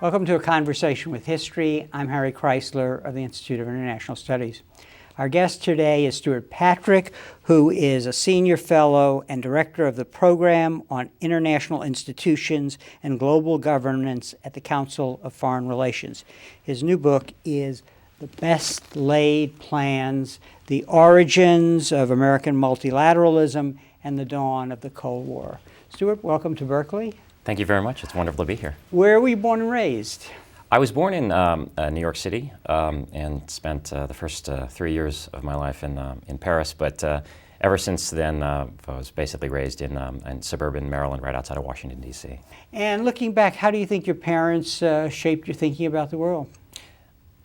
Welcome to A Conversation with History. I'm Harry Kreisler of the Institute of International Studies. Our guest today is Stewart Patrick, who is a senior fellow and director of the Program on International Institutions and Global Governance at the Council of Foreign Relations. His new book is The Best Laid Plans, The Origins of American Multilateralism and the Dawn of the Cold War. Stewart, welcome to Berkeley. Thank you very much. It's wonderful to be here. Where were you born and raised? I was born in New York City and spent the first 3 years of my life in Paris. But ever since then, I was basically raised in suburban Maryland, right outside of Washington, D.C. And looking back, how do you think your parents shaped your thinking about the world?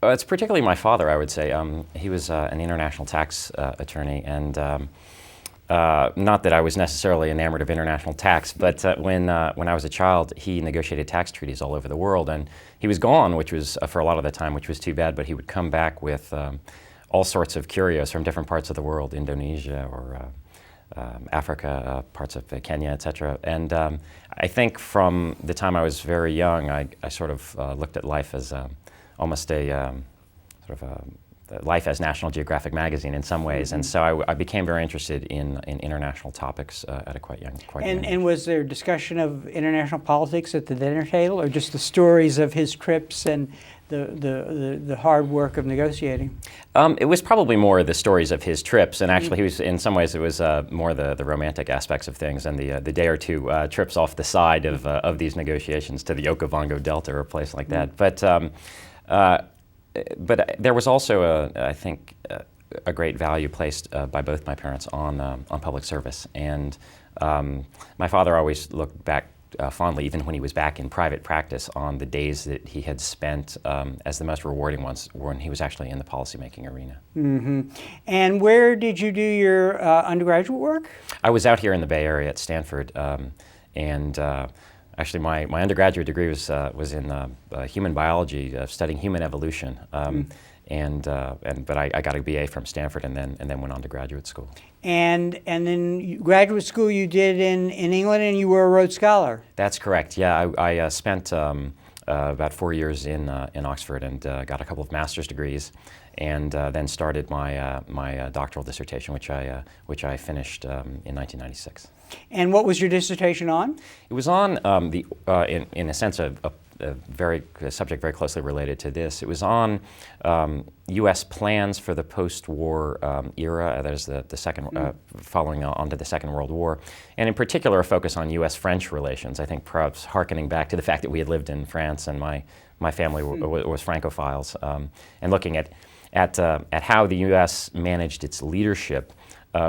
It's particularly my father, I would say. He was an international tax attorney, and not that I was necessarily enamored of international tax, but when I was a child, he negotiated tax treaties all over the world, and he was gone, which was for a lot of the time, which was too bad. But he would come back with all sorts of curios from different parts of the world, Indonesia or Africa, parts of Kenya, etc. And I think from the time I was very young, I sort of looked at life as almost a sort of a life as National Geographic magazine in some ways, and so I became very interested in international topics at a quite young age. And was there discussion of international politics at the dinner table, or just the stories of his trips and the hard work of negotiating? It was probably more the stories of his trips, and actually he was, in some ways, it was more the romantic aspects of things, and the day or two trips off the side of these negotiations to the Okavango Delta or a place like that. But there was also, I think, a great value placed by both my parents on public service. And my father always looked back fondly, even when he was back in private practice, on the days that he had spent as the most rewarding ones when he was actually in the policymaking arena. Mm-hmm. And where did you do your undergraduate work? I was out here in the Bay Area at Stanford, and actually, my undergraduate degree was in human biology, studying human evolution, but I got a BA from Stanford and then went on to graduate school. And then graduate school you did in England, and you were a Rhodes Scholar. That's correct. Yeah, I spent about 4 years in Oxford and got a couple of master's degrees, and then started my doctoral dissertation, which I finished in 1996. And what was your dissertation on? It was on in a sense, a subject very closely related to this. It was on U.S. plans for the post-war era, that is the second, following on to the Second World War, and in particular a focus on U.S.-French relations. I think perhaps hearkening back to the fact that we had lived in France and my family was Francophiles, and looking at how the U.S. managed its leadership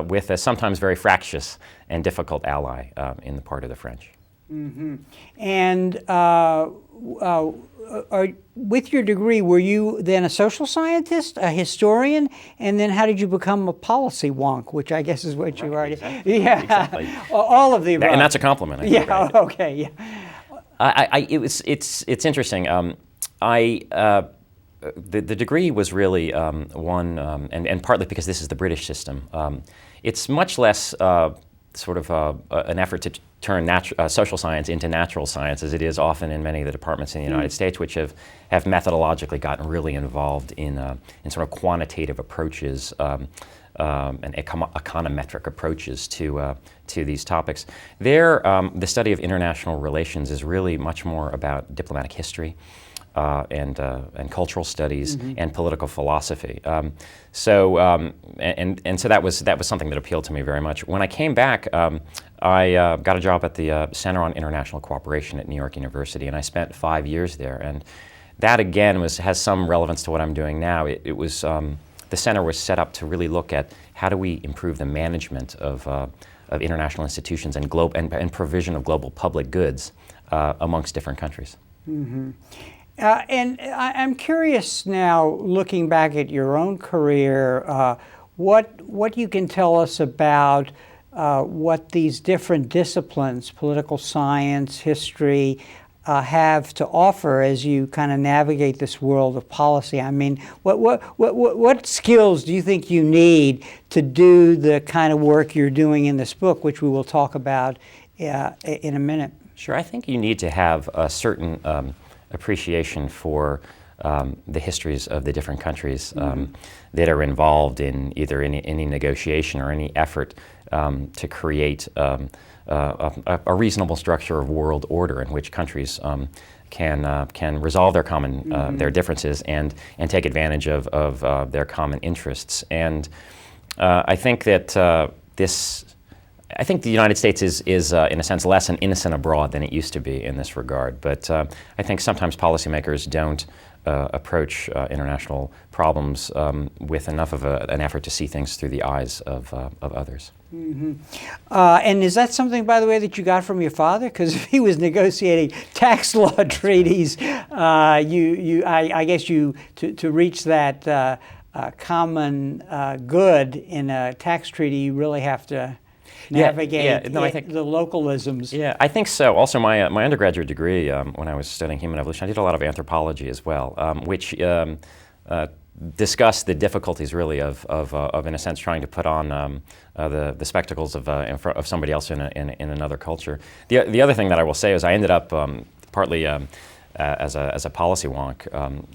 with a sometimes very fractious and difficult ally in the part of the French. Mm-hmm. And with your degree, were you then a social scientist, a historian, and then how did you become a policy wonk, which I guess is what you already... Exactly. Yeah, exactly. All of the above. And that's a compliment. I think, yeah, right? Okay, yeah. It's interesting. The degree was really one, and partly because this is the British system. It's much less sort of an effort to turn social science into natural science, as it is often in many of the departments in the United States, which have methodologically gotten really involved in sort of quantitative approaches and econometric approaches to these topics. There, the study of international relations is really much more about diplomatic history. And cultural studies and political philosophy. So that was something that appealed to me very much. When I came back, I got a job at the Center on International Cooperation at New York University, and I spent 5 years there. And that again has some relevance to what I'm doing now. It was the center was set up to really look at how do we improve the management of international institutions and provision of global public goods amongst different countries. Mm-hmm. And I'm curious now, looking back at your own career, what you can tell us about what these different disciplines, political science, history, have to offer as you kind of navigate this world of policy. I mean, what skills do you think you need to do the kind of work you're doing in this book, which we will talk about in a minute? Sure, I think you need to have a certain appreciation for the histories of the different countries that are involved in either any negotiation or any effort to create a reasonable structure of world order in which countries can resolve their common their differences and take advantage of their common interests. And I think that I think the United States is in a sense less an innocent abroad than it used to be in this regard. But I think sometimes policymakers don't approach international problems with enough of an effort to see things through the eyes of others. And is that something, by the way, that you got from your father? Because if he was negotiating tax law treaties, I guess to reach that common good in a tax treaty, you really have to navigate the localisms. Yeah, I think so. Also, my undergraduate degree, when I was studying human evolution, I did a lot of anthropology as well, which discussed the difficulties really of in a sense trying to put on the spectacles of somebody else in another culture. The other thing that I will say is I ended up partly as a policy wonk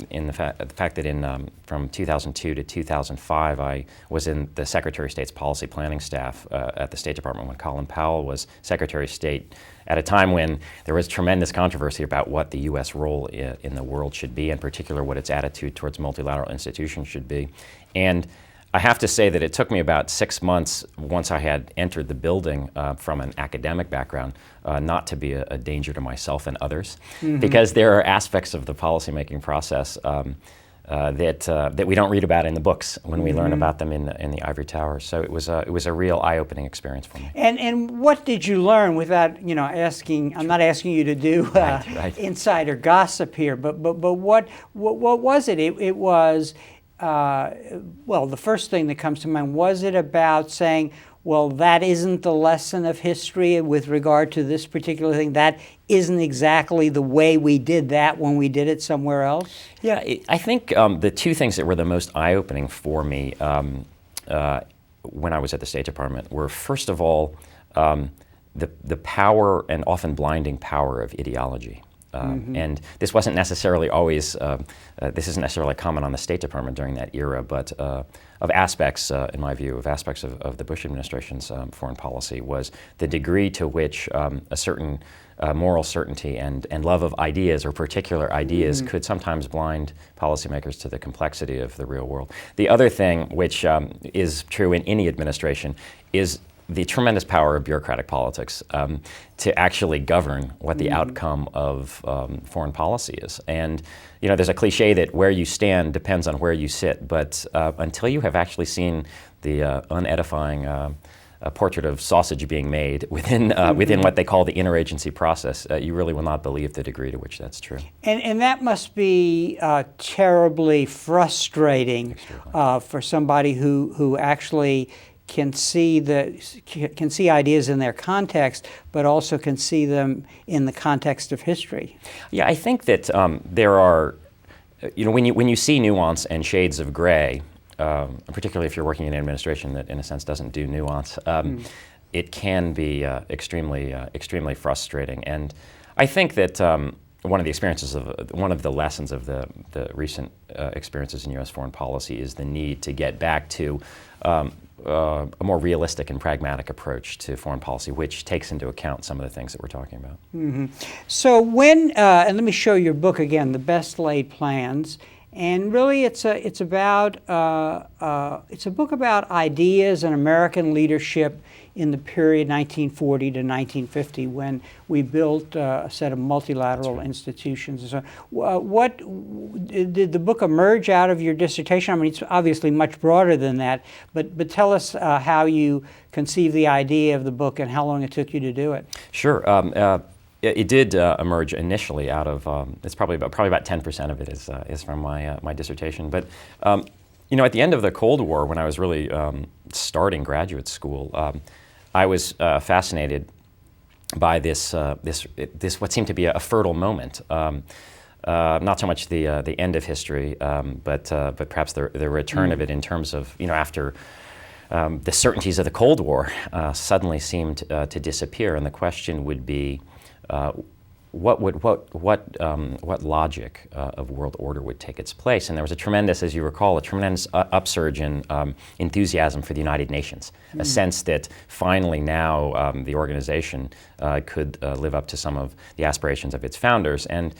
in the fact that from 2002 to 2005 I was in the Secretary of State's policy planning staff at the State Department when Colin Powell was Secretary of State at a time when there was tremendous controversy about what the U.S. role in the world should be, in particular what its attitude towards multilateral institutions should be. And I have to say that it took me about 6 months once I had entered the building from an academic background not to be a danger to myself and others, because there are aspects of the policymaking process that we don't read about in the books when we learn about them in the ivory tower. So it was a real eye-opening experience for me. And what did you learn without asking? I'm not asking you to do insider gossip here, but what was it? It was. Well, the first thing that comes to mind, was it about saying, well, that isn't the lesson of history with regard to this particular thing? That isn't exactly the way we did that when we did it somewhere else? Yeah, I think the two things that were the most eye-opening for me when I was at the State Department were, first of all, the power and often blinding power of ideology. And this wasn't necessarily always, this isn't necessarily common on the State Department during that era, but of aspects, in my view, of aspects of the Bush administration's foreign policy was the degree to which a certain moral certainty and love of ideas or particular ideas could sometimes blind policymakers to the complexity of the real world. The other thing, which is true in any administration, is the tremendous power of bureaucratic politics to actually govern what the outcome of foreign policy is. And there's a cliche that where you stand depends on where you sit, but until you have actually seen the unedifying portrait of sausage being made within what they call the interagency process, you really will not believe the degree to which that's true. And that must be terribly frustrating for somebody who actually can see ideas in their context, but also can see them in the context of history. Yeah, I think that there are, when you see nuance and shades of gray, particularly if you're working in an administration that, in a sense, doesn't do nuance, it can be extremely frustrating. And I think that one of the lessons of the recent experiences in U.S. foreign policy is the need to get back to a more realistic and pragmatic approach to foreign policy, which takes into account some of the things that we're talking about. So when, and let me show your book again, The Best Laid Plans, and really it's a book about ideas and American leadership in the period 1940 to 1950 when we built a set of multilateral institutions. So what did the book emerge out of your dissertation? I mean, it's obviously much broader than that, but tell us how you conceived the idea of the book and how long it took you to do it. Sure. It did emerge initially out of, it's probably about 10% of it is from my dissertation. But at the end of the Cold War, when I was really starting graduate school, I was fascinated by this what seemed to be a fertile moment. Not so much the end of history, but perhaps the return of it in terms of after the certainties of the Cold War suddenly seemed to disappear, and the question would be, what logic of world order would take its place. And there was a tremendous, as you recall, a tremendous upsurge in enthusiasm for the United Nations, a sense that finally now the organization could live up to some of the aspirations of its founders. And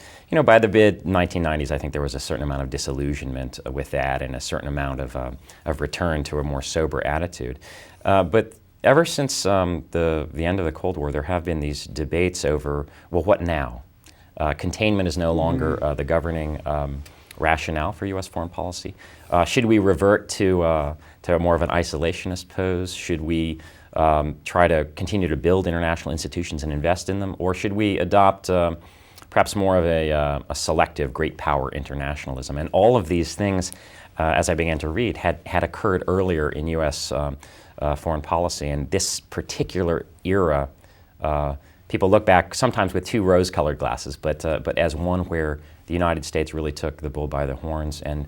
by the mid-1990s, I think there was a certain amount of disillusionment with that and a certain amount of return to a more sober attitude. But ever since the end of the Cold War, there have been these debates over, well, what now? Containment is no longer the governing rationale for U.S. foreign policy. Should we revert to more of an isolationist pose? Should we try to continue to build international institutions and invest in them? Or should we adopt perhaps more of a selective great power internationalism? And all of these things, as I began to read, had occurred earlier in U.S. Foreign policy. And this particular era, people look back sometimes with two rose-colored glasses, but as one where the United States really took the bull by the horns and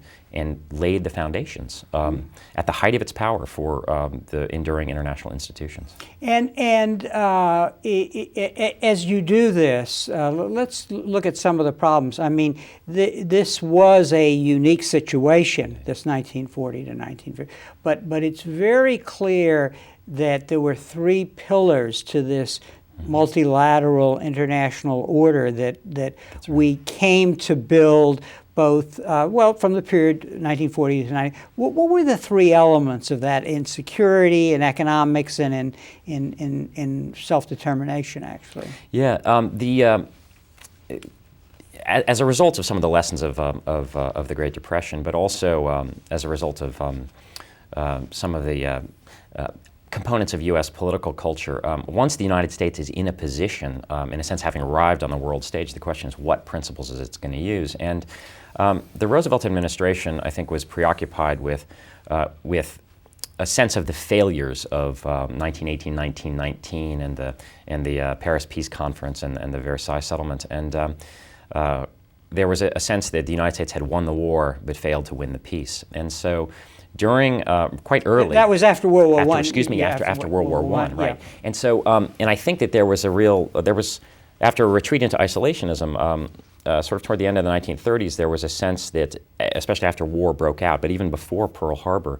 laid the foundations at the height of its power for the enduring international institutions. And as you do this, let's look at some of the problems. I mean, this was a unique situation, this 1940 to 1950, but it's very clear that there were three pillars to this multilateral international order that we came to build both, from the period 1940 to 90. What were the three elements of that in security, in economics, and in self-determination, actually? Yeah, as a result of some of the lessons of the Great Depression, but also as a result of some of the components of U.S. political culture, once the United States is in a position, in a sense having arrived on the world stage, the question is what principles is it going to use? And the Roosevelt administration, I think, was preoccupied with a sense of the failures of 1918, 1919, and the Paris Peace Conference and the Versailles Settlement. And there was a sense that the United States had won the war but failed to win the peace. And so during quite early, that was after World War I. Excuse me, after World War I, right? Yeah. And so, and I think that there was after a retreat into isolationism, sort of toward the end of the 1930s, there was a sense that, especially after war broke out, but even before Pearl Harbor,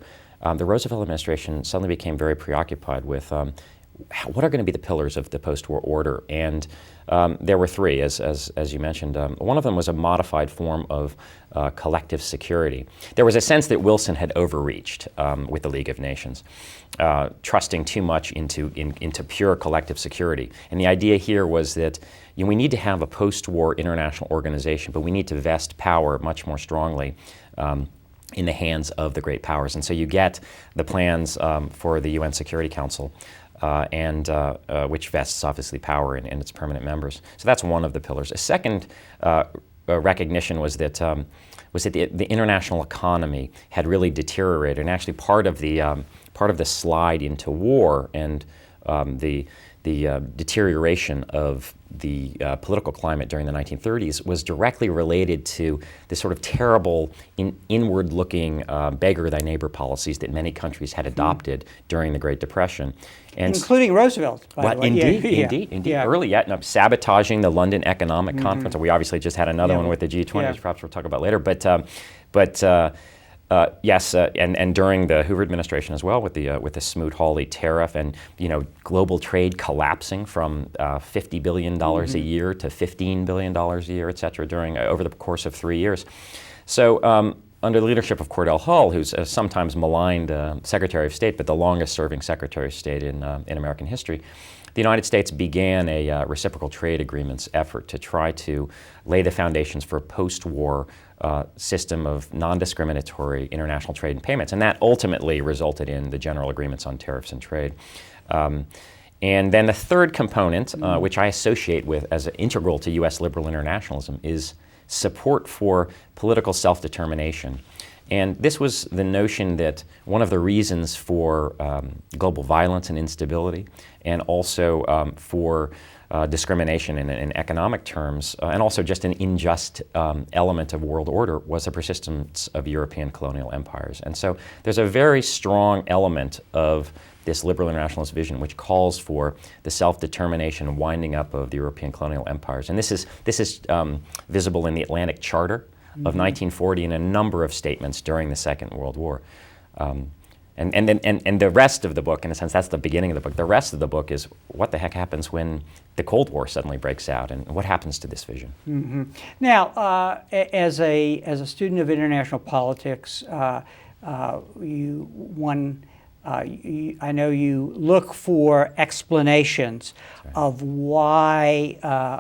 the Roosevelt administration suddenly became very preoccupied with what are going to be the pillars of the post-war order. And there were three, as you mentioned. One of them was a modified form of collective security. There was a sense that Wilson had overreached with the League of Nations, trusting too much into pure collective security. And the idea here was that we need to have a post-war international organization, but we need to vest power much more strongly in the hands of the great powers. And so you get the plans for the UN Security Council, which vests obviously power in its permanent members. So that's one of the pillars. A second recognition was that the international economy had really deteriorated, and actually part of the slide into war and the deterioration of the political climate during the 1930s was directly related to this sort of terrible inward-looking beggar-thy-neighbor policies that many countries had adopted during the Great Depression. And including Roosevelt, by the way. Indeed. Yeah. Early, sabotaging the London Economic Conference. We obviously just had another one with the G20, which perhaps we'll talk about later. Yes, and during the Hoover administration as well, with the Smoot-Hawley tariff, and global trade collapsing from $50 billion a year to $15 billion a year, et cetera, over the course of 3 years. So under the leadership of Cordell Hull, who's a sometimes maligned Secretary of State, but the longest-serving Secretary of State in American history, the United States began a reciprocal trade agreements effort to try to lay the foundations for a post-war system of non-discriminatory international trade and payments. And that ultimately resulted in the general agreements on tariffs and trade. And then the third component, which I associate with as integral to U.S. liberal internationalism, is support for political self-determination. And this was the notion that one of the reasons for global violence and instability, and also for discrimination in economic terms, and also just an unjust element of world order, was the persistence of European colonial empires. And so there's a very strong element of this liberal internationalist vision which calls for the self-determination and winding up of the European colonial empires. And this is visible in the Atlantic Charter of 1940 and a number of statements during the Second World War. And the rest of the book, in a sense, that's the beginning of the book. The rest of the book is what the heck happens when the Cold War suddenly breaks out, and what happens to this vision. Mm-hmm. Now, as a student of international politics, I know you look for explanations of why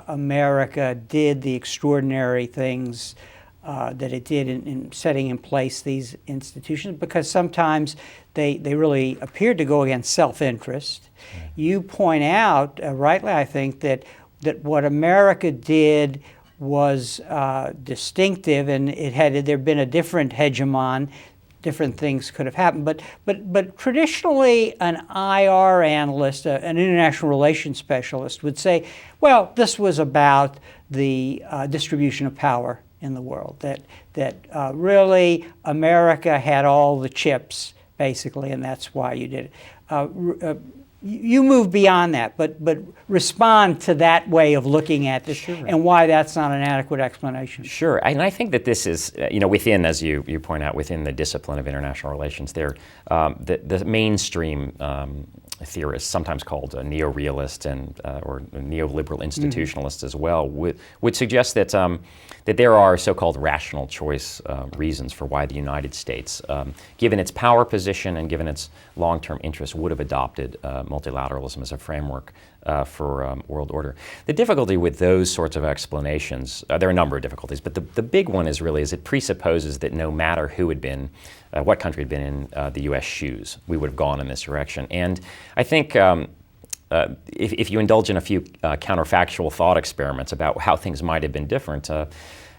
America did the extraordinary things that it did in setting in place these institutions, because sometimes they really appeared to go against self-interest. Right. You point out, rightly I think, that what America did was distinctive, and there'd been a different hegemon, different things could have happened. But traditionally, an IR analyst, an international relations specialist, would say, well, this was about the distribution of power in the world, that really America had all the chips, basically, and that's why you did it. You move beyond that, but respond to that way of looking at this, sure, and why that's not an adequate explanation. Sure, and I think that this is, within, as you point out, within the discipline of international relations, there, the mainstream theorists, sometimes called neo-realist or neoliberal institutionalists as well, would suggest that that there are so-called rational choice reasons for why the United States, given its power position and given its long-term interests, would have adopted multilateralism as a framework for world order. The difficulty with those sorts of explanations, there are a number of difficulties, but the big one is it presupposes that no matter who had been, what country had been in the U.S. shoes, we would have gone in this direction. And I think if you indulge in a few counterfactual thought experiments about how things might have been different,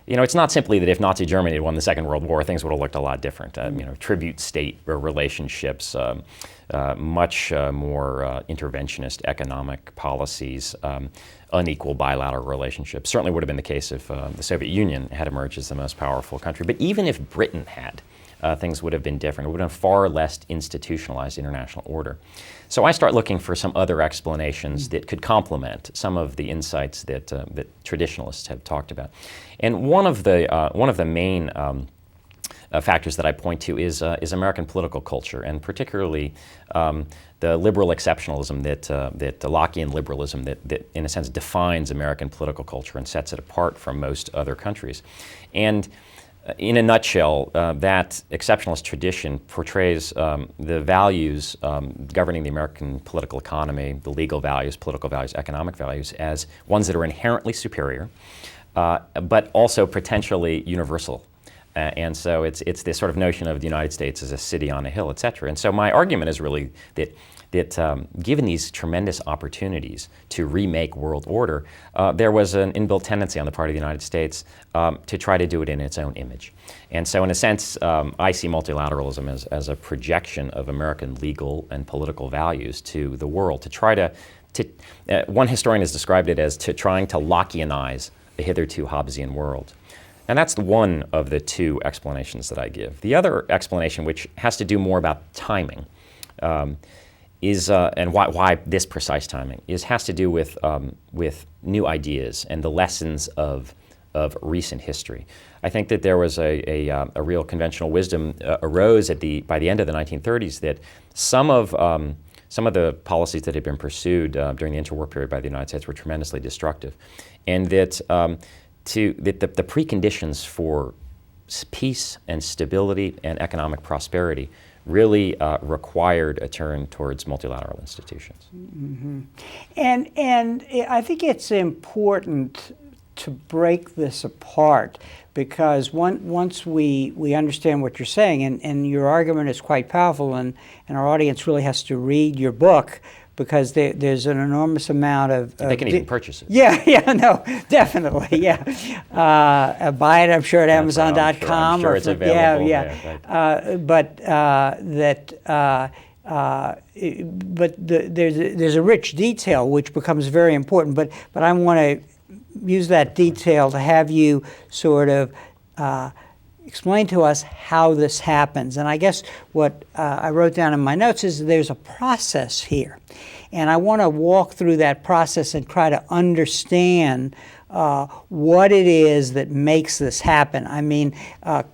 it's not simply that if Nazi Germany had won the Second World War, things would have looked a lot different. Tribute state relationships, much more interventionist economic policies, unequal bilateral relationships. Certainly would have been the case if the Soviet Union had emerged as the most powerful country. But even if Britain had, things would have been different. It would have been far less institutionalized international order. So I start looking for some other explanations that could complement some of the insights that traditionalists have talked about. And one of the main factors that I point to is American political culture, and particularly the liberal exceptionalism that the Lockean liberalism that in a sense defines American political culture and sets it apart from most other countries. And in a nutshell, that exceptionalist tradition portrays the values governing the American political economy, the legal values, political values, economic values, as ones that are inherently superior, but also potentially universal. And so it's this sort of notion of the United States as a city on a hill, et cetera. And so my argument is really that given these tremendous opportunities to remake world order, there was an inbuilt tendency on the part of the United States to try to do it in its own image. And so in a sense, I see multilateralism as a projection of American legal and political values to the world, to try to one historian has described it as trying to Lockeanize the hitherto Hobbesian world. And that's one of the two explanations that I give. The other explanation, which has to do more about timing, is and why this precise timing has to do with new ideas and the lessons of recent history. I think that there was a real conventional wisdom arose by the end of the 1930s that some of the policies that had been pursued during the interwar period by the United States were tremendously destructive, and that the preconditions for peace and stability and economic prosperity really required a turn towards multilateral institutions. Mm-hmm. And I think it's important to break this apart, because once we understand what you're saying, and your argument is quite powerful, and our audience really has to read your book, because there's an enormous amount of... they can even purchase it. Yeah, no, definitely, yeah. Buy it, I'm sure, at Amazon.com. I'm sure it's available. Yeah. But there's a rich detail which becomes very important. But I want to use that detail to have you sort of explain to us how this happens. And I guess what I wrote down in my notes is there's a process here. And I want to walk through that process and try to understand what it is that makes this happen. I mean,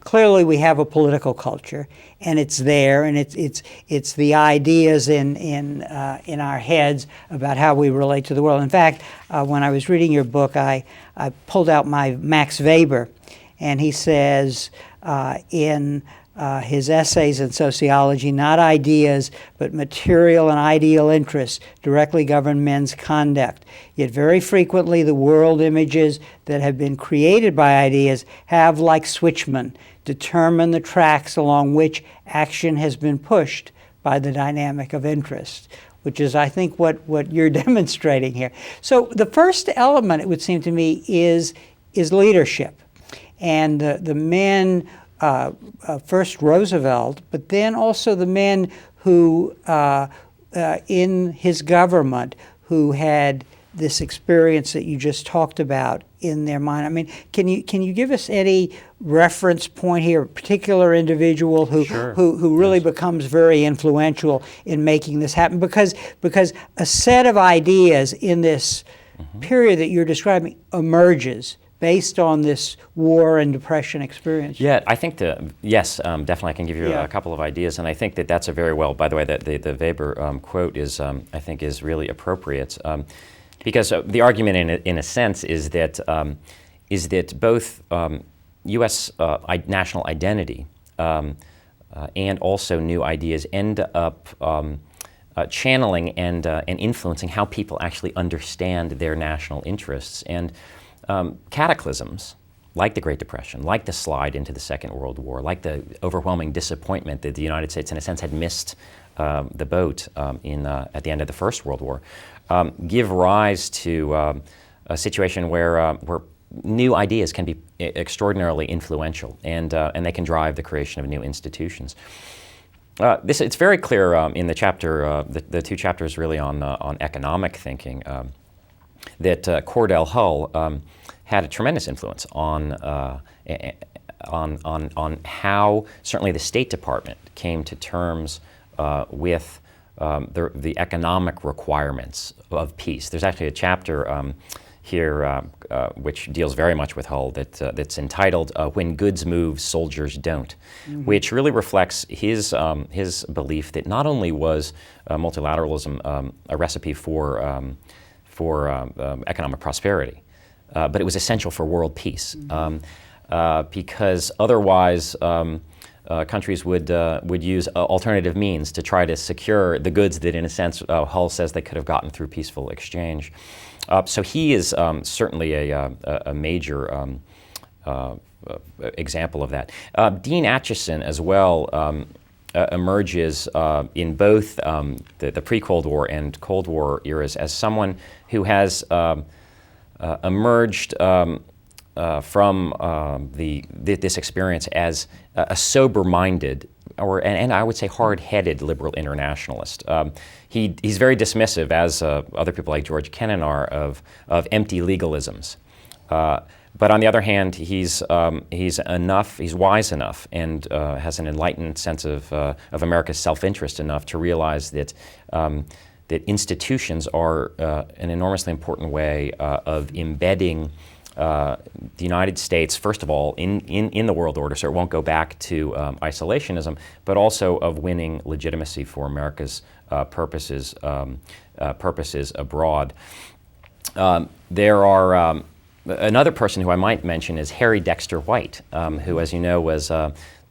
clearly we have a political culture, and it's there, and it's the ideas in our heads about how we relate to the world. In fact, when I was reading your book, I pulled out my Max Weber, and he says in his essays in sociology, not ideas, but material and ideal interests directly govern men's conduct. Yet very frequently the world images that have been created by ideas have, like switchmen, determined the tracks along which action has been pushed by the dynamic of interest, which is, I think, what you're demonstrating here. So the first element, it would seem to me, is leadership. And the men, first Roosevelt, but then also the men who, in his government, who had this experience that you just talked about in their mind. I mean, can you give us any reference point here, a particular individual who Sure. who really Yes. becomes very influential in making this happen? Because a set of ideas in this period that you're describing emerges based on this war and depression experience. Yeah, I think definitely I can give you a couple of ideas, and I think that that's a very well, by the way, that the Weber quote is, I think, is really appropriate, because the argument in a sense is that both U.S. national identity and also new ideas end up channeling and influencing how people actually understand their national interests. And cataclysms like the Great Depression, like the slide into the Second World War, like the overwhelming disappointment that the United States, in a sense, had missed the boat at the end of the First World War, give rise to a situation where new ideas can be extraordinarily influential, and they can drive the creation of new institutions. It's very clear in the chapter, the two chapters really on economic thinking, that Cordell Hull had a tremendous influence on how certainly the State Department came to terms with the economic requirements of peace. There's actually a chapter here which deals very much with Hull that's entitled "When Goods Move, Soldiers Don't," which really reflects his belief that not only was multilateralism a recipe for economic prosperity, but it was essential for world peace, because otherwise countries would use alternative means to try to secure the goods that, in a sense, Hull says they could have gotten through peaceful exchange. So he is certainly a major example of that. Dean Acheson, as well, emerges in both the pre-Cold War and Cold War eras as someone who has emerged from this experience as a sober-minded and I would say hard-headed liberal internationalist. He's very dismissive, as other people like George Kennan are, of empty legalisms. But on the other hand, he's wise enough and has an enlightened sense of America's self-interest enough to realize that that institutions are an enormously important way of embedding the United States, first of all, in the world order, so it won't go back to isolationism, but also of winning legitimacy for America's purposes abroad. There are another person who I might mention is Harry Dexter White, who, as you know, was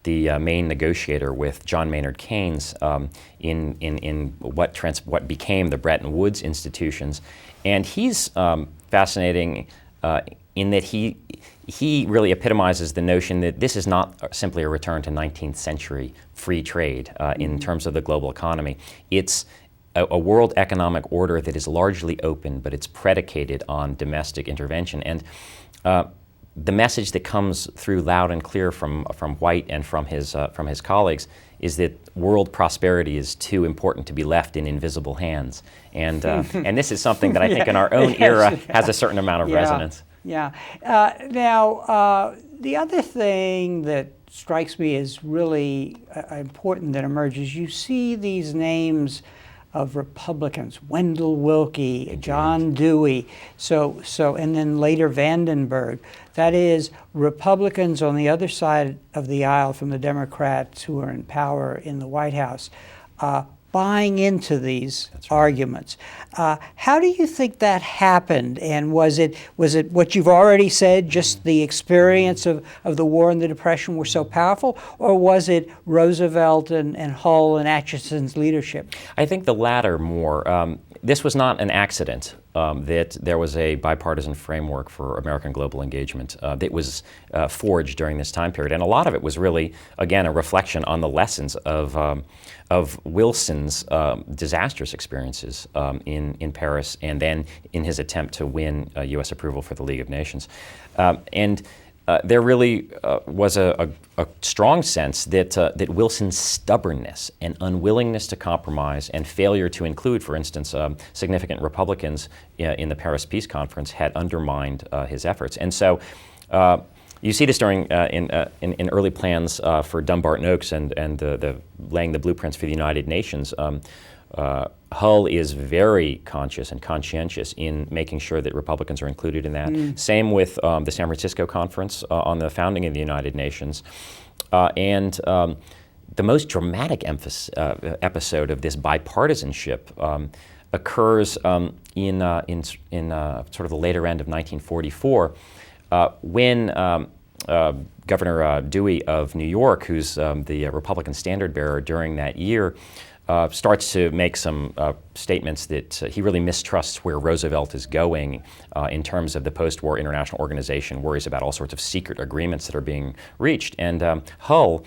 the main negotiator with John Maynard Keynes in what became the Bretton Woods institutions, and he's fascinating in that he really epitomizes the notion that this is not simply a return to 19th century free trade in terms of the global economy. It's a world economic order that is largely open, but it's predicated on domestic intervention. And the message that comes through loud and clear from White and from his colleagues is that world prosperity is too important to be left in invisible hands, and this is something that I think in our own era has a certain amount of resonance. Yeah. Now, the other thing that strikes me as really important that emerges, you see these names of Republicans, Wendell Willkie, John Dewey, and then later Vandenberg. That is, Republicans on the other side of the aisle from the Democrats who are in power in the White House, buying into these arguments. How do you think that happened? And was it what you've already said, just the experience of the war and the Depression were so powerful, or was it Roosevelt and Hull and Atchison's leadership? I think the latter more. This was not an accident that there was a bipartisan framework for American global engagement that was forged during this time period. And a lot of it was really, again, a reflection on the lessons of Wilson's disastrous experiences in Paris, and then in his attempt to win U.S. approval for the League of Nations. There really was a strong sense that Wilson's stubbornness and unwillingness to compromise and failure to include, for instance, significant Republicans in the Paris Peace Conference had undermined his efforts. And so you see this during in early plans for Dumbarton Oaks and the laying the blueprints for the United Nations. Hull is very conscious and conscientious in making sure that Republicans are included in that. Same with the San Francisco Conference on the founding of the United Nations. And the most dramatic episode of this bipartisanship occurs in sort of the later end of 1944 when Governor Dewey of New York, who's the Republican standard bearer during that year, starts to make some statements that he really mistrusts where Roosevelt is going in terms of the post-war international organization, worries about all sorts of secret agreements that are being reached. And Hull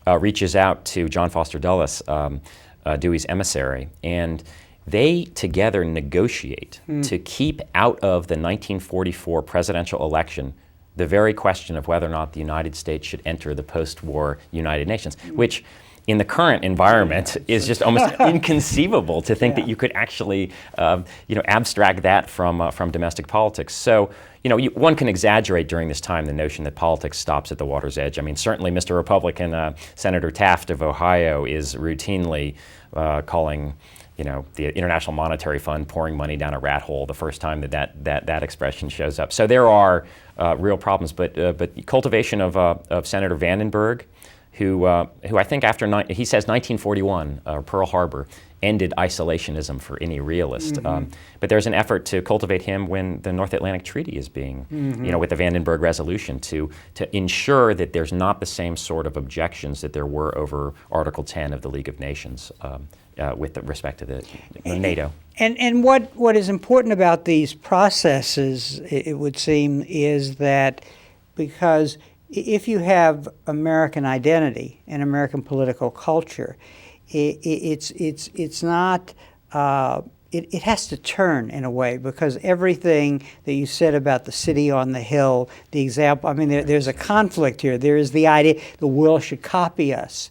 reaches out to John Foster Dulles, Dewey's emissary, and they together negotiate to keep out of the 1944 presidential election the very question of whether or not the United States should enter the post-war United Nations, which in the current environment is just almost inconceivable to think that you could actually, abstract that from domestic politics. So, one can exaggerate during this time the notion that politics stops at the water's edge. I mean, certainly Mr. Republican, Senator Taft of Ohio is routinely calling, the International Monetary Fund pouring money down a rat hole the first time that expression shows up. So there are real problems, but cultivation of Senator Vandenberg, who I think he says 1941, Pearl Harbor, ended isolationism for any realist. But there's an effort to cultivate him when the North Atlantic Treaty is being, with the Vandenberg Resolution, to ensure that there's not the same sort of objections that there were over Article 10 of the League of Nations with respect to the NATO. And what is important about these processes, it would seem, is that because if you have American identity and American political culture, it's not. It has to turn in a way, because everything that you said about the city on the hill, the example. I mean, there's a conflict here. There is the idea the world should copy us,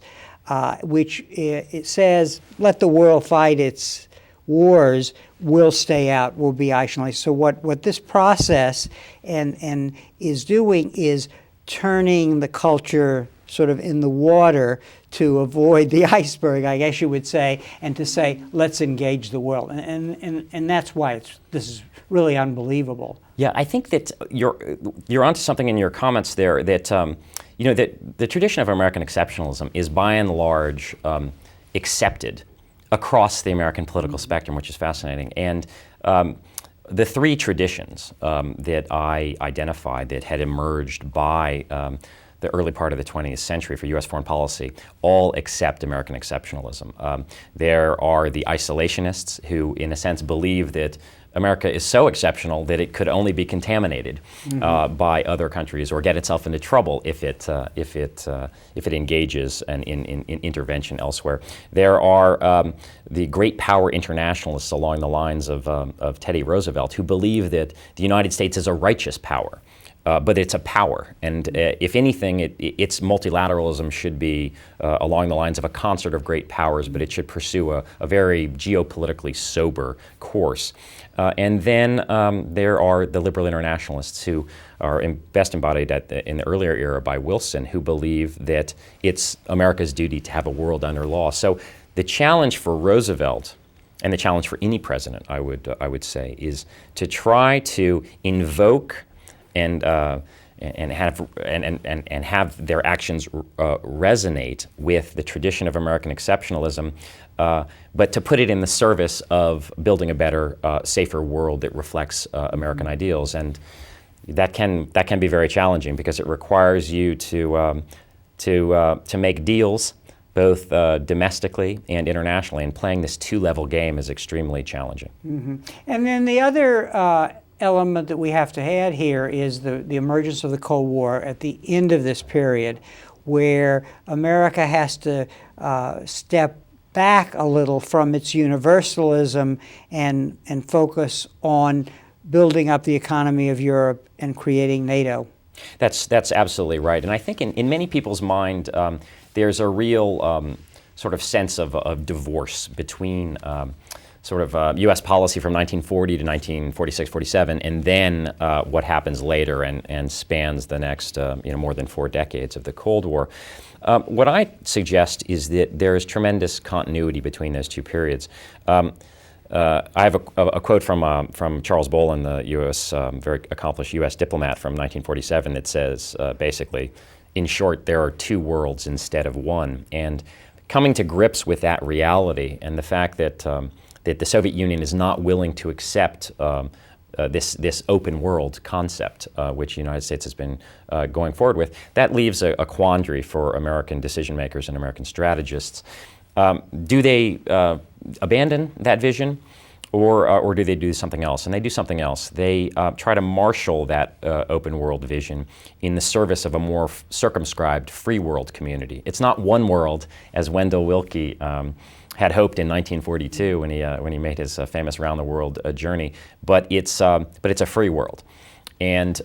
which it says, let the world fight its wars. We'll stay out. We'll be isolated. So what this process and is doing is turning the culture sort of in the water to avoid the iceberg, I guess you would say, and to say, let's engage the world. And that's why this is really unbelievable. Yeah, I think that you're onto something in your comments there, that that the tradition of American exceptionalism is by and large accepted across the American political spectrum, which is fascinating. And the three traditions that I identified that had emerged by the early part of the 20th century for U.S. foreign policy all accept American exceptionalism. There are the isolationists who, in a sense, believe that America is so exceptional that it could only be contaminated by other countries or get itself into trouble if it engages in intervention elsewhere. There are the great power internationalists along the lines of Teddy Roosevelt, who believe that the United States is a righteous power. but it's a power. And if anything, its multilateralism should be along the lines of a concert of great powers, but it should pursue a very geopolitically sober course. And then there are the liberal internationalists who are best embodied in the earlier era by Wilson, who believe that it's America's duty to have a world under law. So the challenge for Roosevelt, and the challenge for any president, I would say, is to try to invoke and have their actions resonate with the tradition of American exceptionalism, but to put it in the service of building a better, safer world that reflects American ideals. And that can be very challenging because it requires you to make deals both domestically and internationally, and playing this two-level game is extremely challenging. Mm-hmm. And then the other element that we have to add here is the emergence of the Cold War at the end of this period, where America has to step back a little from its universalism and focus on building up the economy of Europe and creating NATO. That's absolutely right. And I think in many people's mind, there's a real sort of sense of divorce between U.S. policy from 1940 to 1946-47, and then what happens later and spans the next more than 4 decades of the Cold War. What I suggest is that there is tremendous continuity between those two periods. I have a quote from Charles Bolin, the U.S. Very accomplished U.S. diplomat from 1947, that says basically, in short, there are two worlds instead of one. And coming to grips with that reality and the fact that the Soviet Union is not willing to accept this open world concept, which the United States has been going forward with, that leaves a quandary for American decision makers and American strategists. Do they abandon that vision, or do they do something else? And they do something else. They try to marshal that open world vision in the service of a more circumscribed free world community. It's not one world, as Wendell Willkie had hoped in 1942 when he made his famous round the world journey, but it's a free world. And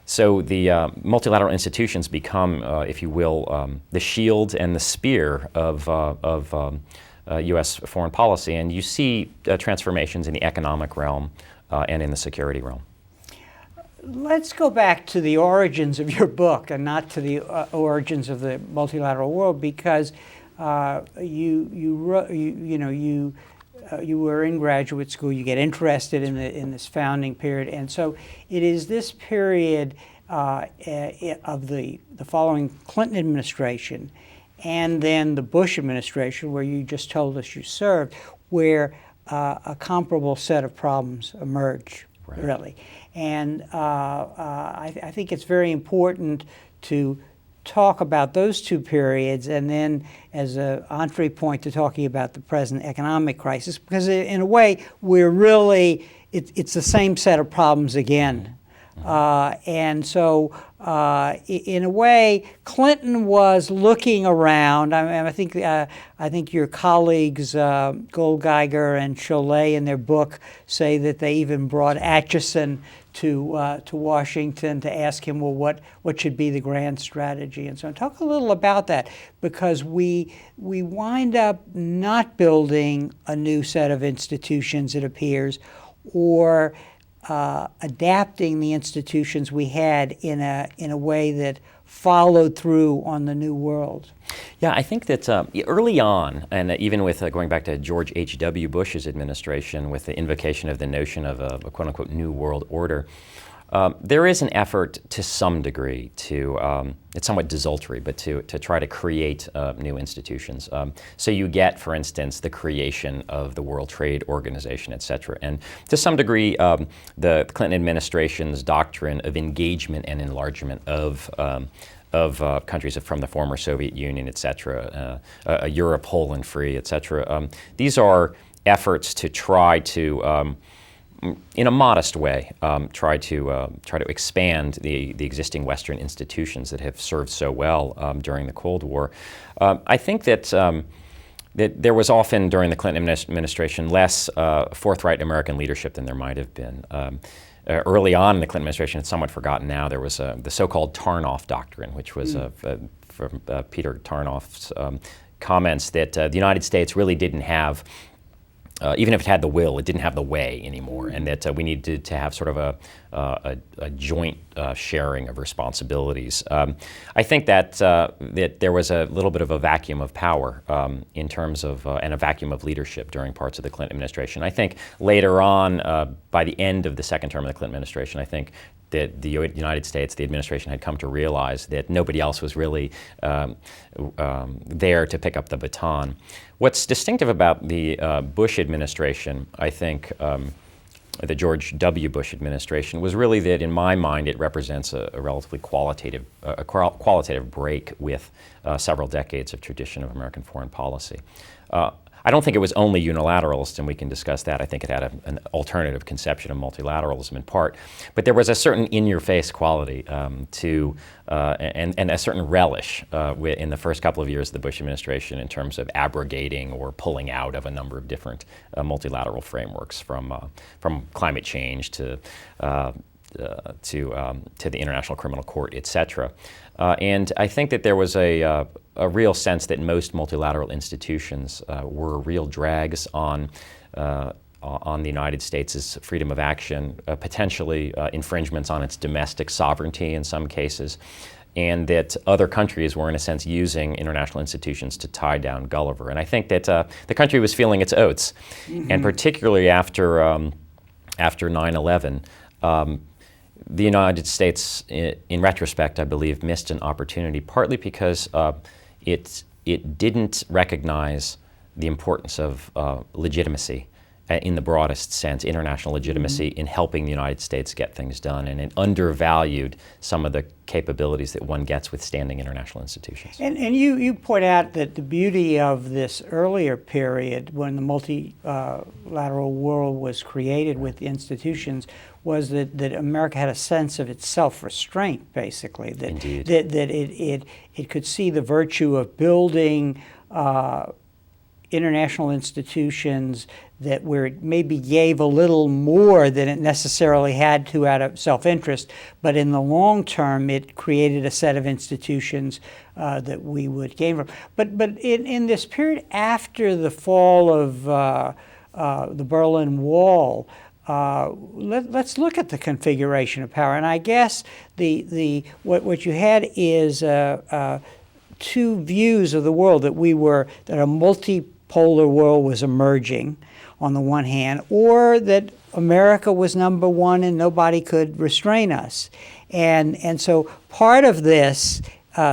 so the multilateral institutions become, if you will, the shield and the spear of U.S. foreign policy, and you see transformations in the economic realm and in the security realm. Let's go back to the origins of your book and not to the origins of the multilateral world, because you were in graduate school. You get interested in this founding period, and so it is this period of the following Clinton administration, and then the Bush administration, where you just told us you served, where a comparable set of problems emerge, right. Really. And I think it's very important to talk about those two periods, and then as an entree point to talking about the present economic crisis, because in a way, we're really, it's the same set of problems again. And so, in a way, Clinton was looking around. I think your colleagues Goldgeiger and Cholet in their book say that they even brought Atchison to Washington to ask him, well, what should be the grand strategy? And so, talk a little about that, because we wind up not building a new set of institutions, it appears, or adapting the institutions we had in a way that followed through on the new world. Yeah, I think that early on, and even with going back to George H.W. Bush's administration, with the invocation of the notion of a quote-unquote new world order, there is an effort to some degree to, it's somewhat desultory, but to try to create new institutions. So you get, for instance, the creation of the World Trade Organization, et cetera. And to some degree, the Clinton administration's doctrine of engagement and enlargement of countries from the former Soviet Union, et cetera, a Europe whole and free, et cetera. These are efforts to try to in a modest way, try to expand the existing Western institutions that have served so well during the Cold War. I think that that there was often during the Clinton administration less forthright American leadership than there might have been. early on in the Clinton administration, it's somewhat forgotten now, there was the so-called Tarnoff Doctrine, which was from Peter Tarnoff's comments that the United States really didn't have, even if it had the will, it didn't have the way anymore, and that we needed to have sort of a joint sharing of responsibilities. I think that that there was a little bit of a vacuum of power in terms of, and a vacuum of leadership during parts of the Clinton administration. I think later on, by the end of the second term of the Clinton administration, I think that the United States, the administration, had come to realize that nobody else was really there to pick up the baton. What's distinctive about the Bush administration, I think, the George W. Bush administration, was really that, in my mind, it represents a relatively qualitative break with several decades of tradition of American foreign policy. I don't think it was only unilateralist, and we can discuss that. I think it had an alternative conception of multilateralism in part. But there was a certain in-your-face quality to, and a certain relish in the first couple of years of the Bush administration in terms of abrogating or pulling out of a number of different multilateral frameworks, from climate change to the International Criminal Court, et cetera. And I think that there was a real sense that most multilateral institutions were real drags on the United States' freedom of action, potentially infringements on its domestic sovereignty in some cases, and that other countries were, in a sense, using international institutions to tie down Gulliver. And I think that the country was feeling its oats, and particularly after 9/11. The United States, in retrospect, I believe, missed an opportunity, partly because it didn't recognize the importance of legitimacy in the broadest sense, international legitimacy in helping the United States get things done, and it undervalued some of the capabilities that one gets with standing international institutions. And you point out that the beauty of this earlier period, when the multilateral world was created with the institutions, was that America had a sense of its self-restraint, basically. That, Indeed. That it could see the virtue of building international institutions that where it maybe gave a little more than it necessarily had to out of self-interest, but in the long term it created a set of institutions that we would gain from. But in this period after the fall of the Berlin Wall, let's look at the configuration of power. And I guess what you had is two views of the world, that a multipolar world was emerging on the one hand, or that America was number one and nobody could restrain us. And so part of this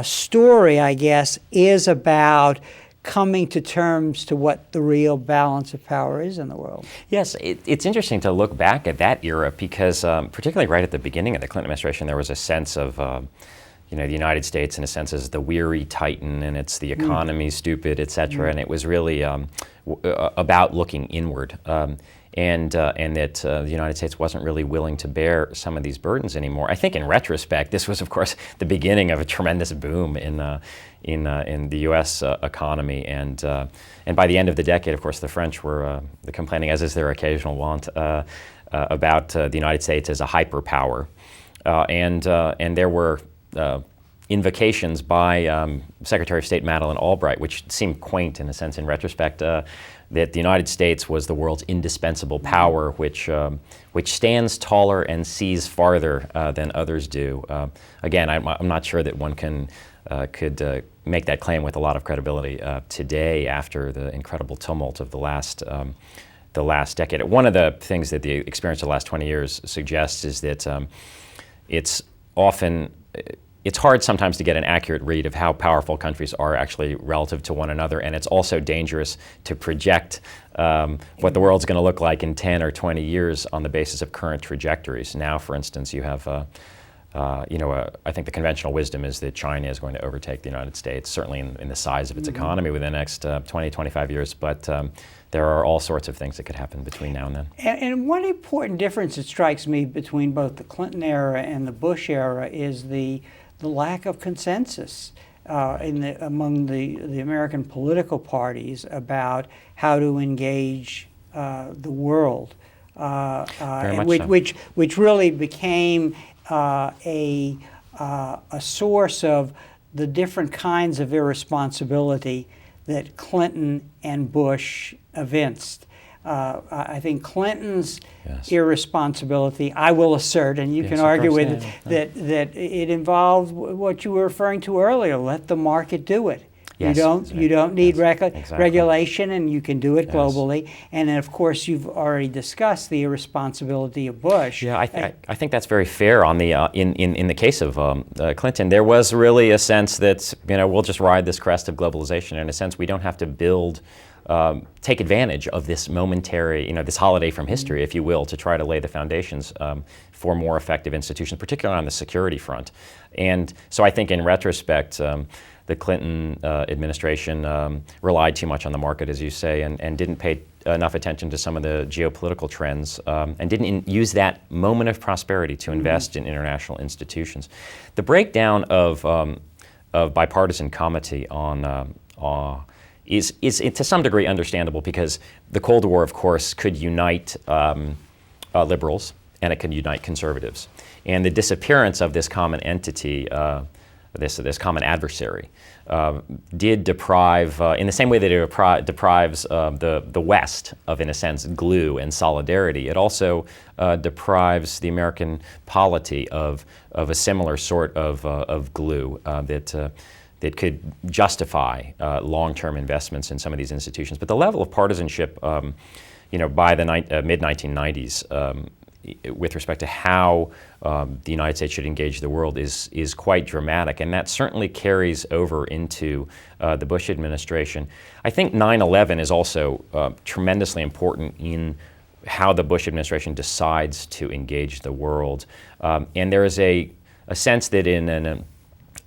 story, I guess, is about coming to terms to what the real balance of power is in the world. Yes, it's interesting to look back at that era because particularly right at the beginning of the Clinton administration, there was a sense of the United States, in a sense, is the weary titan, and it's the economy, stupid, et cetera. And it was really about looking inward, and that the United States wasn't really willing to bear some of these burdens anymore. I think, in retrospect, this was, of course, the beginning of a tremendous boom in the U.S. Economy, and by the end of the decade, of course, the French were complaining, as is their occasional wont, about the United States as a hyperpower, and there were invocations by Secretary of State Madeleine Albright, which seemed quaint in a sense in retrospect, that the United States was the world's indispensable power, which stands taller and sees farther than others do. Again, I'm not sure that one could make that claim with a lot of credibility today after the incredible tumult of the last decade. One of the things that the experience of the last 20 years suggests is that it's hard sometimes to get an accurate read of how powerful countries are actually relative to one another, and it's also dangerous to project what the world's going to look like in 10 or 20 years on the basis of current trajectories. Now, for instance, you have, I think the conventional wisdom is that China is going to overtake the United States, certainly in the size of its economy within the next 20, 25 years, but there are all sorts of things that could happen between now and then. And one important difference that strikes me between both the Clinton era and the Bush era is the lack of consensus among the American political parties about how to engage the world. much so. which really became a source of the different kinds of irresponsibility that Clinton and Bush evinced. I think Clinton's irresponsibility, I will assert, and you can argue with it, that it involved what you were referring to earlier, let the market do it. Yes, you don't need exactly. regulation, and you can do it globally. And then, of course, you've already discussed the irresponsibility of Bush. Yeah, I think that's very fair. On the in the case of Clinton, there was really a sense that we'll just ride this crest of globalization. In a sense, we don't have to build. Take advantage of this momentary, this holiday from history, if you will, to try to lay the foundations for more effective institutions, particularly on the security front. And so I think in retrospect, the Clinton administration relied too much on the market, as you say, and didn't pay enough attention to some of the geopolitical trends, and didn't use that moment of prosperity to invest in international institutions. The breakdown of bipartisan comity on is to some degree understandable, because the Cold War, of course, could unite liberals and it could unite conservatives. And the disappearance of this common entity, this common adversary, did deprive, in the same way that it deprives the West of, in a sense, glue and solidarity, it also deprives the American polity of a similar sort of glue that could justify long-term investments in some of these institutions. But the level of partisanship, by the mid-1990s, with respect to how the United States should engage the world is quite dramatic, and that certainly carries over into the Bush administration. I think 9/11 is also tremendously important in how the Bush administration decides to engage the world. And there is a sense that in an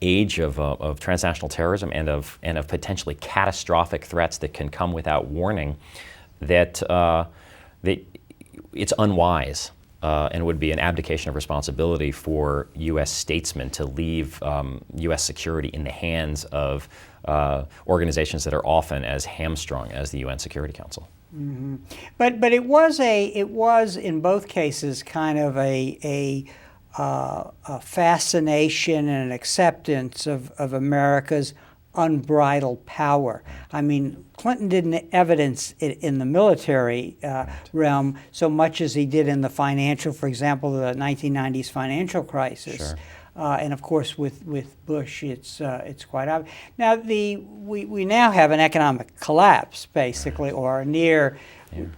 age of transnational terrorism and of potentially catastrophic threats that can come without warning, that it's unwise and would be an abdication of responsibility for U.S. statesmen to leave U.S. security in the hands of organizations that are often as hamstrung as the UN Security Council. Mm-hmm. But it was in both cases kind of a fascination and an acceptance of America's unbridled power. I mean, Clinton didn't evidence it in the military realm so much as he did in the financial, for example, the 1990s financial crisis. Sure. And of course, with Bush, it's quite obvious. Now, we now have an economic collapse, basically, or a near.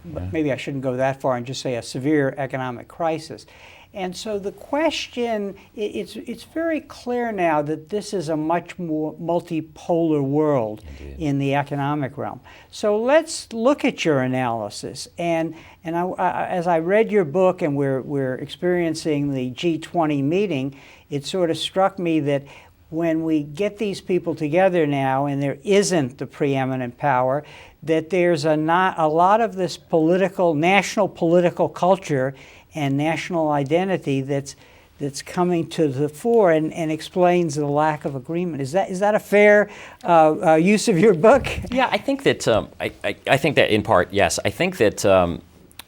Maybe I shouldn't go that far and just say a severe economic crisis. And so the question, it's very clear now that this is a much more multipolar world. Indeed. In the economic realm. So let's look at your analysis. And as I read your book and we're experiencing the G20 meeting, it sort of struck me that when we get these people together now and there isn't the preeminent power, that there's a lot of this national political culture and national identity that's coming to the fore and explains the lack of agreement. Is that a fair use of your book? Yeah, I think that I think that in part, yes. I think that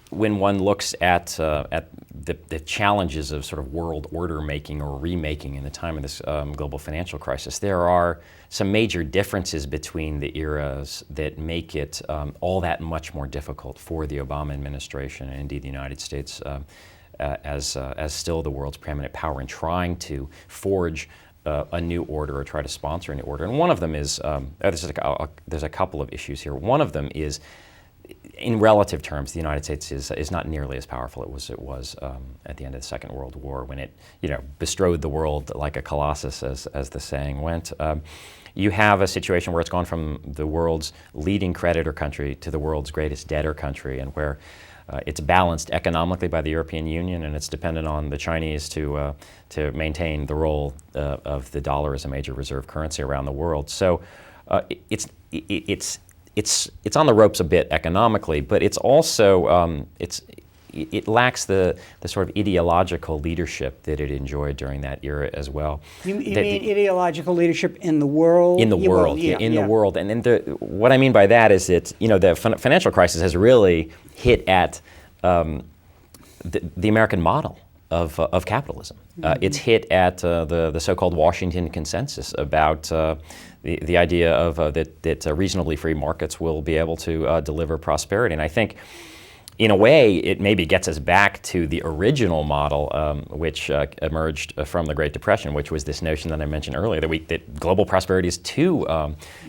when one looks at the challenges of sort of world order making or remaking in the time of this global financial crisis, there are some major differences between the eras that make it all that much more difficult for the Obama administration and indeed the United States as still the world's preeminent power in trying to forge a new order or try to sponsor a new order. And one of them is, there's a couple of issues here. One of them is, in relative terms, the United States is not nearly as powerful as it was at the end of the Second World War, when it bestrode the world like a colossus, as the saying went. You have a situation where it's gone from the world's leading creditor country to the world's greatest debtor country, and where it's balanced economically by the European Union, and it's dependent on the Chinese to maintain the role of the dollar as a major reserve currency around the world. So it's on the ropes a bit economically, but it's also it lacks the sort of ideological leadership that it enjoyed during that era as well. You mean ideological leadership in the world? In the world, the world. And then what I mean by that is that the financial crisis has really hit at the American model of capitalism. It's hit at the so-called Washington Consensus about the idea of that reasonably free markets will be able to deliver prosperity. And I think, in a way, it maybe gets us back to the original model, which emerged from the Great Depression, which was this notion that I mentioned earlier, that global prosperity is too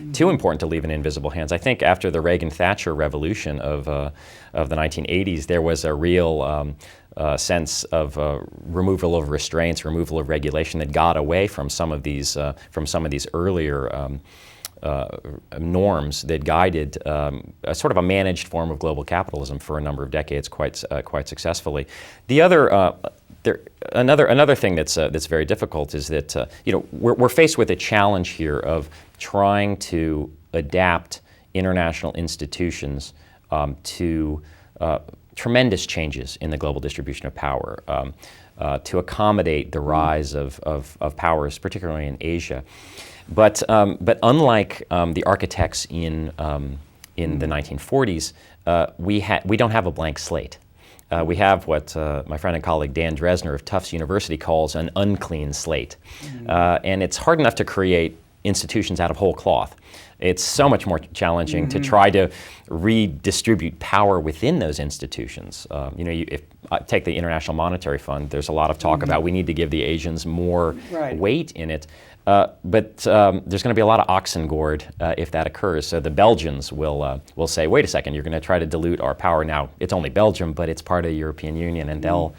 important to leave in invisible hands. I think after the Reagan-Thatcher revolution of the 1980s, there was a real sense of removal of restraints, removal of regulation that got away from some of these earlier norms that guided a sort of a managed form of global capitalism for a number of decades quite successfully. The other another thing that's very difficult is that we're faced with a challenge here of trying to adapt international institutions to tremendous changes in the global distribution of power, to accommodate the rise of powers, particularly in Asia. But unlike the architects in the 1940s, we don't have a blank slate. We have what my friend and colleague Dan Dresner of Tufts University calls an unclean slate. And it's hard enough to create institutions out of whole cloth. It's so much more challenging to try to redistribute power within those institutions. If I take the International Monetary Fund, there's a lot of talk about we need to give the Asians more weight in it. But there's going to be a lot of oxen gored if that occurs. So the Belgians will say, wait a second, you're going to try to dilute our power. Now, it's only Belgium, but it's part of the European Union, and they'll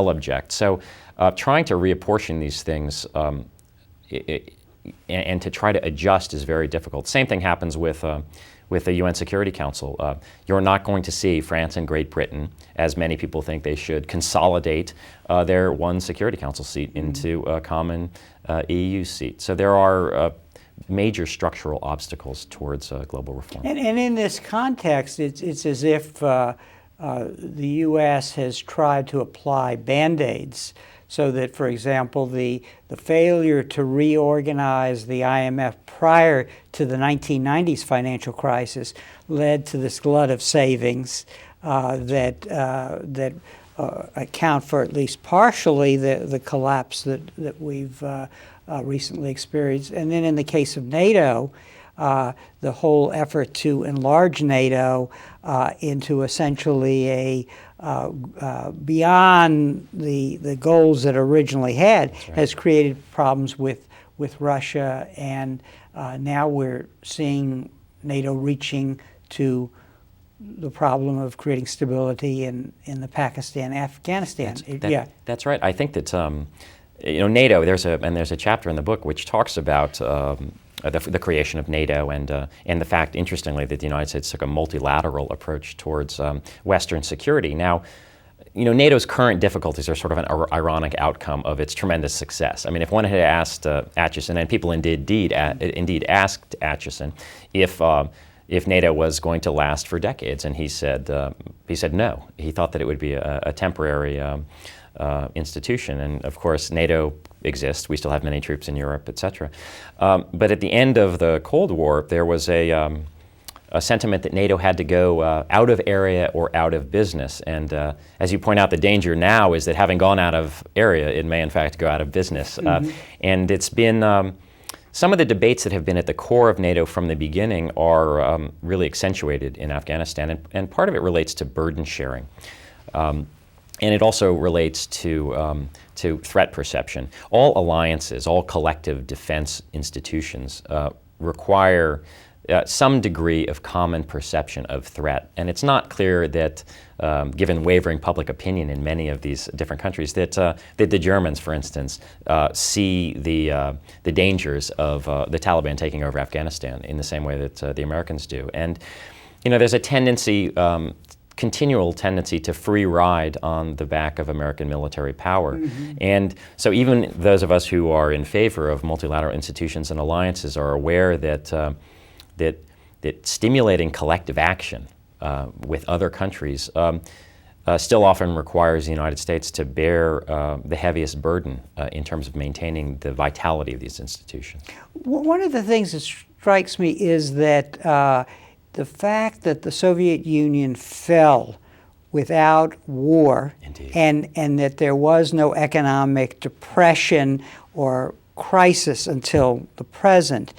object. So trying to reapportion these things and to try to adjust is very difficult. Same thing happens with the UN Security Council. You're not going to see France and Great Britain, as many people think they should, consolidate their one Security Council seat into a common EU seat. So there are major structural obstacles towards global reform. And in this context, it's as if the U.S. has tried to apply Band-Aids, so that, for example, the failure to reorganize the IMF prior to the 1990s financial crisis led to this glut of savings that account for at least partially the collapse that we've recently experienced. And then in the case of NATO, the whole effort to enlarge NATO into essentially a beyond the goals that originally had has created problems with Russia, and now we're seeing NATO reaching to the problem of creating stability in the Pakistan, Afghanistan. That's right. I think that NATO. There's a chapter in the book which talks about the creation of NATO and the fact, interestingly, that the United States took a multilateral approach towards Western security. Now, NATO's current difficulties are sort of an ironic outcome of its tremendous success. I mean, if one had asked Acheson, and people indeed asked Acheson, if NATO was going to last for decades, and he said no. He thought that it would be a temporary institution, and of course NATO exists. We still have many troops in Europe, etc. But at the end of the Cold War, there was a sentiment that NATO had to go out of area or out of business. And as you point out, the danger now is that having gone out of area, it may in fact go out of business. And it's been some of the debates that have been at the core of NATO from the beginning are really accentuated in Afghanistan, and part of it relates to burden sharing. And it also relates to threat perception. All alliances, all collective defense institutions require some degree of common perception of threat. And it's not clear that, given wavering public opinion in many of these different countries, that the Germans, for instance, see the dangers of the Taliban taking over Afghanistan in the same way that the Americans do. And there's a tendency, continual tendency to free ride on the back of American military power. And so even those of us who are in favor of multilateral institutions and alliances are aware that that stimulating collective action with other countries still often requires the United States to bear the heaviest burden in terms of maintaining the vitality of these institutions. One of the things that strikes me is that the fact that the Soviet Union fell without war, Indeed. and that there was no economic depression or crisis until the present,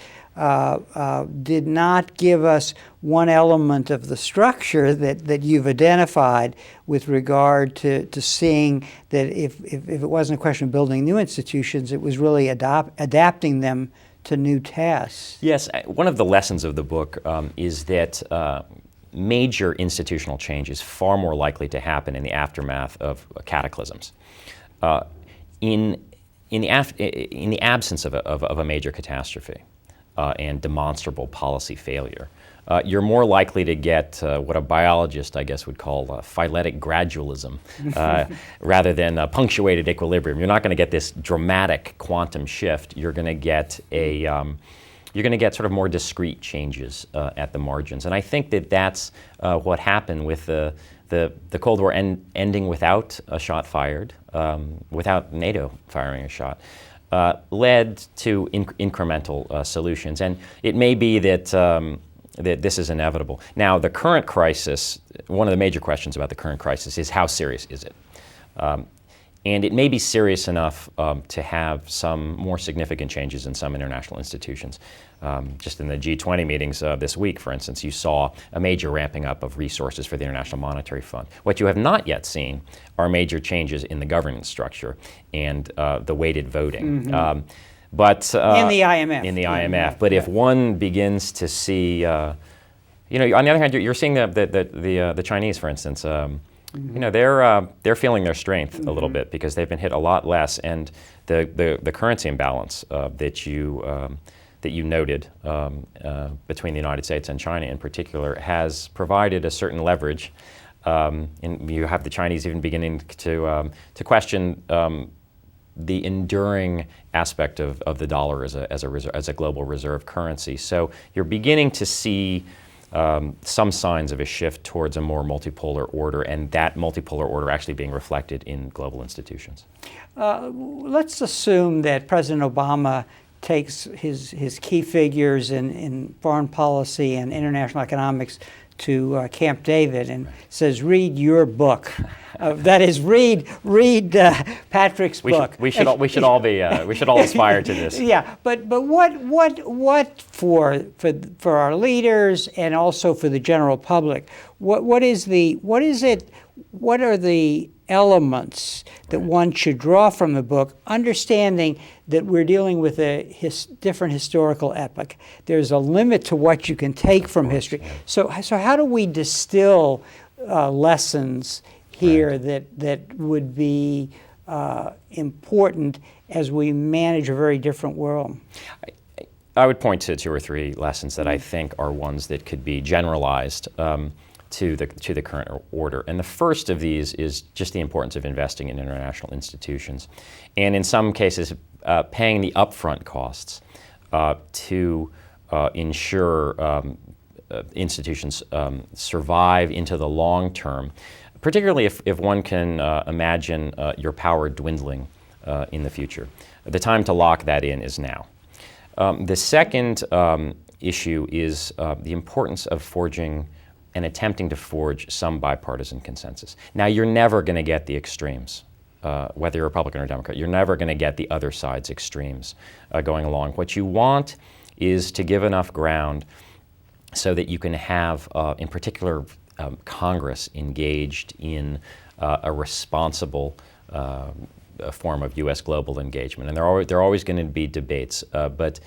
did not give us one element of the structure that you've identified with regard to seeing that if it wasn't a question of building new institutions, it was really adapting them to new tasks. Yes, one of the lessons of the book is that major institutional change is far more likely to happen in the aftermath of cataclysms. In the absence of a major catastrophe and demonstrable policy failure, you're more likely to get what a biologist, I guess, would call phyletic gradualism rather than a punctuated equilibrium. You're not going to get this dramatic quantum shift. You're going to get sort of more discrete changes at the margins. And I think that that's what happened with the Cold War ending without a shot fired, without NATO firing a shot, led to incremental solutions. And it may be that this is inevitable. Now, the current crisis, one of the major questions about the current crisis is how serious is it? And it may be serious enough to have some more significant changes in some international institutions. Just in the G20 meetings this week, for instance, you saw a major ramping up of resources for the International Monetary Fund. What you have not yet seen are major changes in the governance structure and the weighted voting. Mm-hmm. But in the IMF. In the IMF. But if one begins to see, on the other hand, you're seeing the Chinese, for instance. They're feeling their strength a little bit because they've been hit a lot less, and the currency imbalance that you noted between the United States and China in particular has provided a certain leverage. And you have the Chinese even beginning to question the enduring aspect of the dollar as a global reserve currency. So you're beginning to see some signs of a shift towards a more multipolar order, and that multipolar order actually being reflected in global institutions. Let's assume that President Obama takes his key figures in foreign policy and international economics to Camp David and says, "Read your book." That is, read Patrick's book. We should all aspire to this. Yeah, but what for our leaders and also for the general public? What are the elements that one should draw from the book, understanding that we're dealing with a different historical epoch? There's a limit to what you can take from history. So how do we distill lessons here that would be important as we manage a very different world? I would point to two or three lessons that I think are ones that could be generalized to the current order. And the first of these is just the importance of investing in international institutions, and in some cases paying the upfront costs to ensure institutions survive into the long term, particularly if one can imagine your power dwindling in the future. The time to lock that in is now. The second issue is the importance of forging and attempting to forge some bipartisan consensus. Now, you're never going to get the extremes, whether you're Republican or Democrat. You're never going to get the other side's extremes going along. What you want is to give enough ground so that you can have, in particular, Congress engaged in a responsible form of U.S. global engagement. And there are always going to be debates, but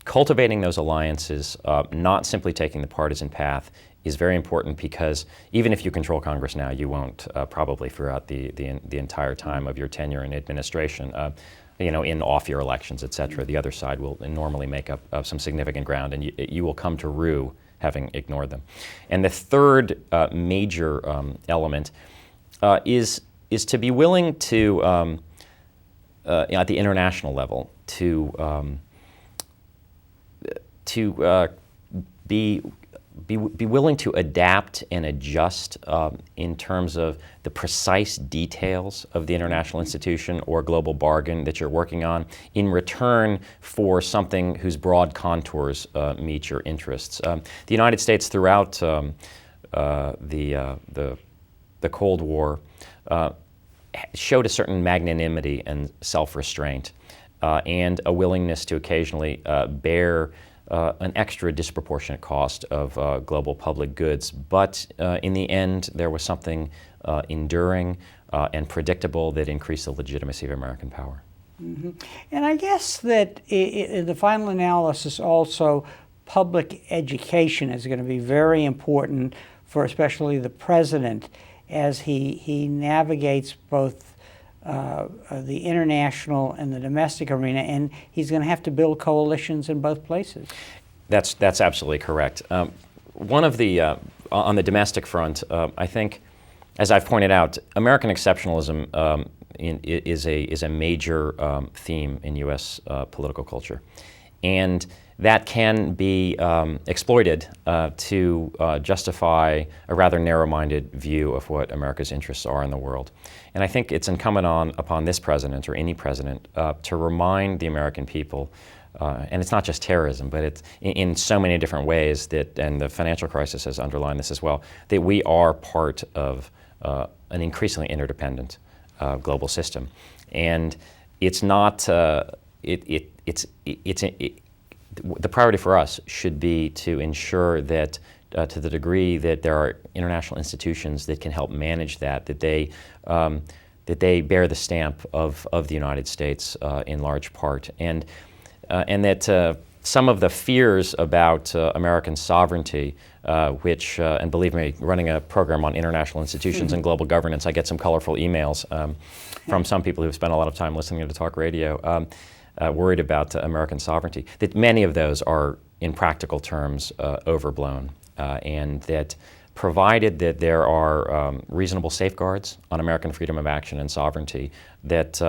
cultivating those alliances, not simply taking the partisan path, is very important, because even if you control Congress now, you won't probably throughout the entire time of your tenure in administration. In off-year elections, et cetera, the other side will normally make up some significant ground, and you will come to rue having ignored them. And the third major element is to be willing to, at the international level, to be willing to adapt and adjust in terms of the precise details of the international institution or global bargain that you're working on in return for something whose broad contours meet your interests. The United States throughout the the Cold War showed a certain magnanimity and self-restraint and a willingness to occasionally bear an extra disproportionate cost of global public goods. But in the end, there was something enduring and predictable that increased the legitimacy of American power. Mm-hmm. And I guess that in the final analysis also, public education is going to be very important for especially the president as he navigates both the international and the domestic arena, and he's going to have to build coalitions in both places. That's absolutely correct. One of the, on the domestic front, I think, as I've pointed out, American exceptionalism is a major theme in U.S. Political culture. And that can be exploited to justify a rather narrow-minded view of what America's interests are in the world. And I think it's incumbent upon this president, or any president, to remind the American people, and it's not just terrorism, but it's in so many different ways that, and the financial crisis has underlined this as well, that we are part of an increasingly interdependent global system. And it's not, the priority for us should be to ensure that to the degree that there are international institutions that can help manage that they bear the stamp of the United States in large part, and that some of the fears about American sovereignty, which, and believe me, running a program on international institutions and global governance, I get some colorful emails from some people who've spent a lot of time listening to talk radio, worried about American sovereignty, that many of those are, in practical terms, overblown, and that provided that there are reasonable safeguards on American freedom of action and sovereignty, that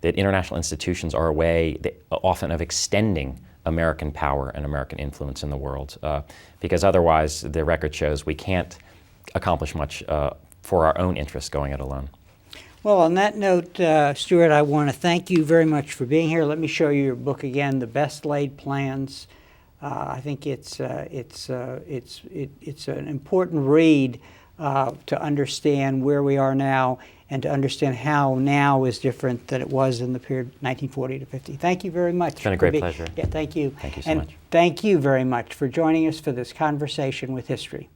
international institutions are a way often of extending American power and American influence in the world, because otherwise the record shows we can't accomplish much for our own interests going it alone. Well, on that note, Stewart, I want to thank you very much for being here. Let me show you your book again, The Best Laid Plans. I think it's an important read to understand where we are now and to understand how now is different than it was in the period 1940 to 50. Thank you very much. It's been a great pleasure. Yeah, thank you. Thank you so much. Thank you very much for joining us for this conversation with history.